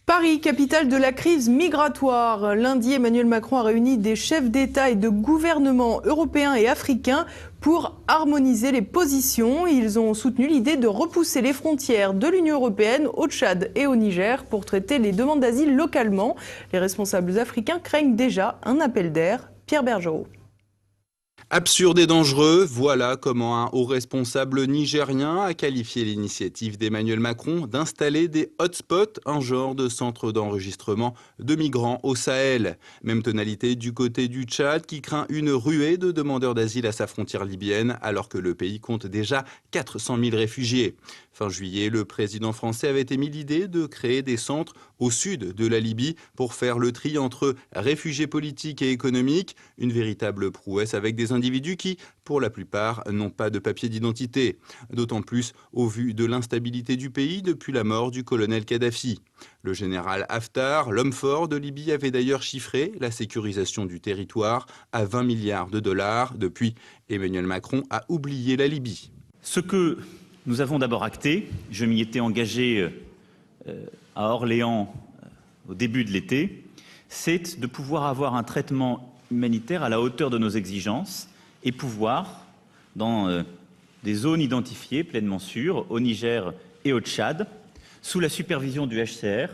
Paris, capitale de la crise migratoire. Lundi, Emmanuel Macron a réuni des chefs d'État et de gouvernement européens et africains pour harmoniser les positions. Ils ont soutenu l'idée de repousser les frontières de l'Union européenne au Tchad et au Niger pour traiter les demandes d'asile localement. Les responsables africains craignent déjà un appel d'air. Pierre Bergerot. Absurde et dangereux, voilà comment un haut responsable nigérien a qualifié l'initiative d'Emmanuel Macron d'installer des hotspots, un genre de centre d'enregistrement de migrants au Sahel. Même tonalité du côté du Tchad qui craint une ruée de demandeurs d'asile à sa frontière libyenne alors que le pays compte déjà 400 000 réfugiés. Fin juillet, le président français avait émis l'idée de créer des centres au sud de la Libye pour faire le tri entre réfugiés politiques et économiques, une véritable prouesse avec des individus qui, pour la plupart, n'ont pas de papier d'identité. D'autant plus au vu de l'instabilité du pays depuis la mort du colonel Kadhafi. Le général Haftar, l'homme fort de Libye, avait d'ailleurs chiffré la sécurisation du territoire à 20 milliards de dollars. Depuis, Emmanuel Macron a oublié la Libye. Ce que nous avons d'abord acté, je m'y étais engagé à Orléans au début de l'été, c'est de pouvoir avoir un traitement humanitaire à la hauteur de nos exigences et pouvoir, dans des zones identifiées, pleinement sûres, au Niger et au Tchad, sous la supervision du HCR,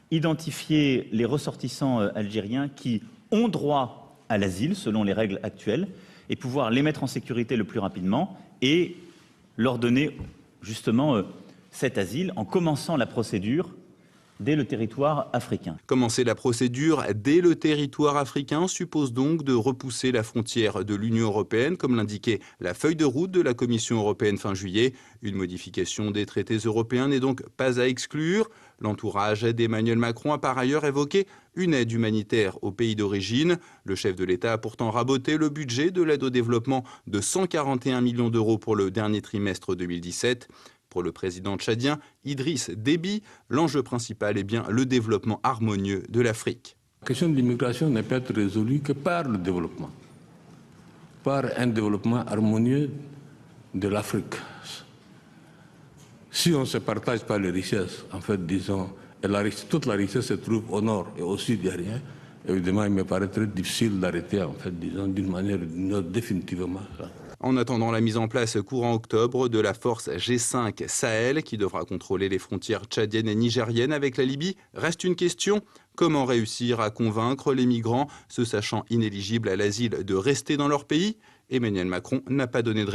identifier les ressortissants algériens qui ont droit à l'asile selon les règles actuelles et pouvoir les mettre en sécurité le plus rapidement et leur donner justement cet asile en commençant la procédure dès le territoire africain. Commencer la procédure dès le territoire africain suppose donc de repousser la frontière de l'Union européenne, comme l'indiquait la feuille de route de la Commission européenne fin juillet. Une modification des traités européens n'est donc pas à exclure. L'entourage d'Emmanuel Macron a par ailleurs évoqué une aide humanitaire aux pays d'origine. Le chef de l'État a pourtant raboté le budget de l'aide au développement de 141 millions d'euros pour le dernier trimestre 2017. Pour le président tchadien Idriss Déby, l'enjeu principal est bien le développement harmonieux de l'Afrique. La question de l'immigration ne peut être résolue que par le développement, par un développement harmonieux de l'Afrique. Si on ne se partage pas les richesses, en fait, disons, et toute la richesse se trouve au nord et au sud, il n'y a rien, évidemment, il me paraît très difficile d'arrêter, en fait, disons, d'une manière ou d'une autre, définitivement ça. En attendant la mise en place courant octobre de la force G5 Sahel qui devra contrôler les frontières tchadiennes et nigériennes avec la Libye, reste une question. Comment réussir à convaincre les migrants se sachant inéligibles à l'asile de rester dans leur pays? Emmanuel Macron n'a pas donné de